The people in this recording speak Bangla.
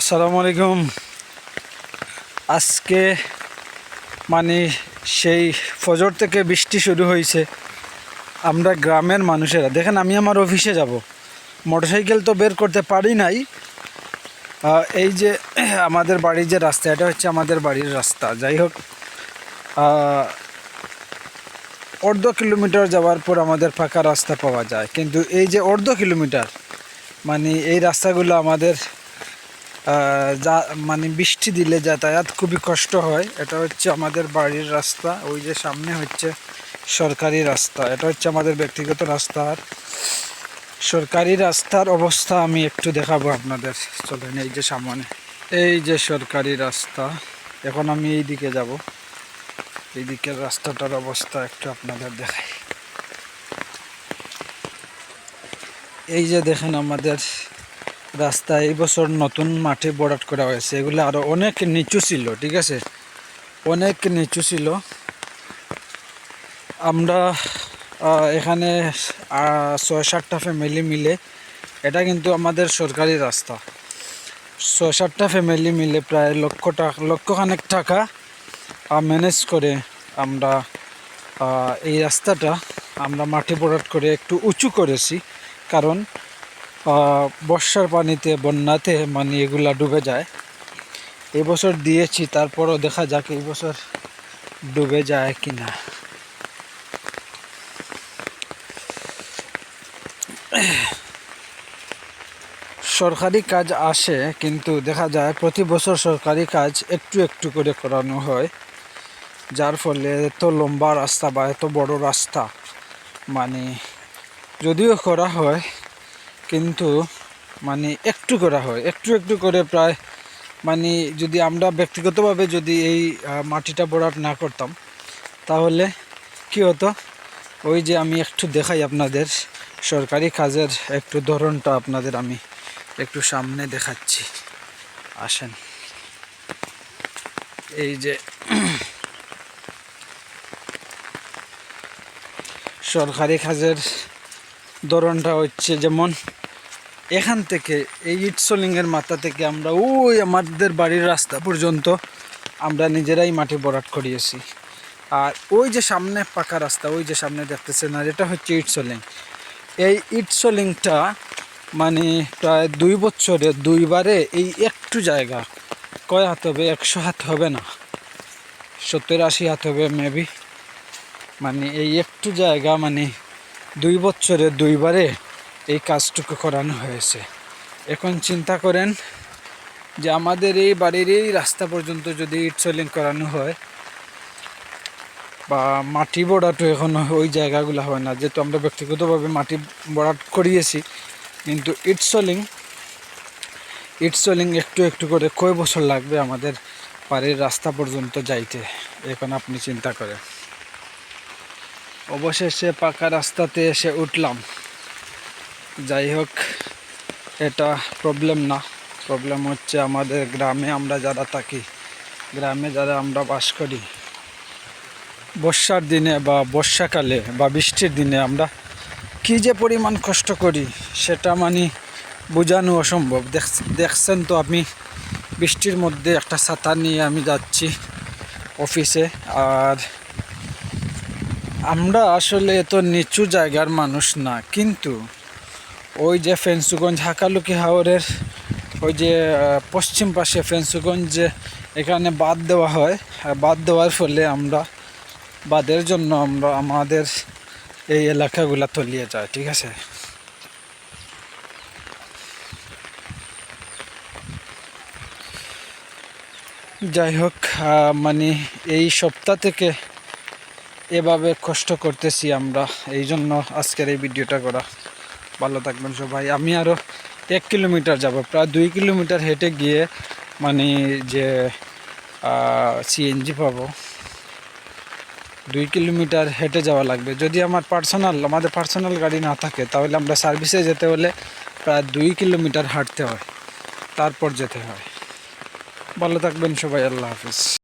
আসসালামু আলাইকুম। আজকে মানে সেই ফজর থেকে বৃষ্টি শুরু হয়েছে। আমরা গ্রামের মানুষেরা দেখেন, আমি আমার অফিসে যাব, মোটরসাইকেল তো বের করতে পারি নাই। এই যে আমাদের বাড়ির যে রাস্তা, এটা হচ্ছে আমাদের বাড়ির রাস্তা। যাই হোক, অর্ধ কিলোমিটার যাওয়ার পর আমাদের ফাঁকা রাস্তা পাওয়া যায়, কিন্তু এই যে অর্ধ কিলোমিটার মানে এই রাস্তাগুলো আমাদের যা মানে বৃষ্টি দিলে যাতায়াত খুবই কষ্ট হয়। এটা হচ্ছে আমাদের বাড়ির রাস্তা, ওই যে সামনে হচ্ছে সরকারি রাস্তা, এটা হচ্ছে আমাদের ব্যক্তিগত রাস্তা। আর সরকারি রাস্তার অবস্থা আমি একটু দেখাবো আপনাদের, চলেন। এই যে সামনে এই যে সরকারি রাস্তা, এখন আমি এই দিকে যাব, এই দিকের রাস্তাটার অবস্থা একটু আপনাদের দেখাই। এই যে দেখেন আমাদের রাস্তা এই বছর নতুন মাটি ভরাট করা হয়েছে। এগুলো আরও অনেক নিচু ছিল, ঠিক আছে, অনেক নিচু ছিল। আমরা এখানে ৬-৭টা ফ্যামিলি মিলে, এটা কিন্তু আমাদের সরকারি রাস্তা, ৬-৭টা ফ্যামিলি মিলে প্রায় লক্ষখানেক টাকা ম্যানেজ করে আমরা এই রাস্তাটা আমরা মাটি ভরাট করে একটু উঁচু করেছি। কারণ বর্ষার পানিতে, বন্যাতে মানে এগুলা ডুবে যায়। এই বছর দিয়েছি, তারপরও দেখা যাক এই বছর ডুবে যায় কিনা। সরকারি কাজ আসে, কিন্তু দেখা যায় প্রতি বছর সরকারি কাজ একটু একটু করে করানো হয়, যার ফলে এত লম্বা রাস্তা বা এত বড় রাস্তা মানে যদিও করা হয়, কিন্তু মানে একটু করা হয়, একটু একটু করে। প্রায় মানে যদি আমরা ব্যক্তিগতভাবে যদি এই মাটিটা ভরাট না করতাম, তাহলে কি হতো, ওই যে আমি একটু দেখাই আপনাদের সরকারি কাজের একটু ধরনটা আপনাদের আমি একটু সামনে দেখাচ্ছি, আসেন। এই যে সরকারি কাজের ধরনটা হচ্ছে, যেমন এখান থেকে এই ইটসলিংয়ের মাথা থেকে আমরা ওই আমাদের বাড়ির রাস্তা পর্যন্ত আমরা নিজেরাই মাটি ভরাট করিয়েছি। আর ওই যে সামনে পাকা রাস্তা, ওই যে সামনে দেখতেছেন, আর এটা হচ্ছে ইটসলিং। এই ইটসলিংটা মানে প্রায় 2 বছরে 2বারে এই একটু জায়গা, কয় হাত হবে, 100 হাত হবে না, 70-80 হাত হবে মেবি। মানে এই একটু জায়গা মানে 2 বছরে 2বারে এই কাজটুকু করানো হয়েছে। এখন চিন্তা করেন যে আমাদের এই বাড়ির এই রাস্তা পর্যন্ত যদি ইটসলিং করানো হয় বা মাটি ভরাটও এখন ওই জায়গাগুলো হয় না, যেহেতু আমরা ব্যক্তিগতভাবে মাটি ভরাট করিয়েছি, কিন্তু ইটসলিং একটু একটু করে কয় বছর লাগবে আমাদের বাড়ির রাস্তা পর্যন্ত যাইতে, এখন আপনি চিন্তা করেন। অবশেষে পাকা রাস্তাতে এসে উঠলাম। যাই হোক, এটা প্রবলেম না, প্রবলেম হচ্ছে আমাদের গ্রামে আমরা যারা থাকি, গ্রামে যারা আমরা বাস করি, বর্ষার দিনে বা বর্ষাকালে বা বৃষ্টির দিনে আমরা কী যে পরিমাণ কষ্ট করি সেটা মানে বোঝানো অসম্ভব। দেখছেন তো, আমি বৃষ্টির মধ্যে একটা ছাতা নিয়ে আমি যাচ্ছি অফিসে। আর আমরা আসলে এত নিচু জায়গার মানুষ না, কিন্তু ওই যে ফেন্সুগঞ্জ হাকালুকি হাওরের ওই যে পশ্চিম পাশে ফেন্সুগঞ্জ, এখানে বাঁধ দেওয়া হয়, বাঁধ দেওয়ার ফলে আমরা বাঁধের জন্য আমরা আমাদের এই এলাকাগুলা তলিয়ে যায়, ঠিক আছে। যাই হোক, মানে এই সপ্তাহ থেকে এভাবে কষ্ট করতেছি আমরা, এই জন্য আজকের এই ভিডিওটা করা। ভালো থাকবেন সবাই। আমি আরও 1 কিলোমিটার যাব, প্রায় 2 কিলোমিটার হেঁটে গিয়ে মানে যে সিএনজি পাবো, 2 কিলোমিটার হেঁটে যাওয়া লাগবে। যদি আমাদের পার্সোনাল গাড়ি না থাকে, তাহলে আমরা সার্ভিসে যেতে হলে প্রায় 2 কিলোমিটার হাঁটতে হয়, তারপর যেতে হয়। ভালো থাকবেন সবাই, আল্লাহ হাফিজ।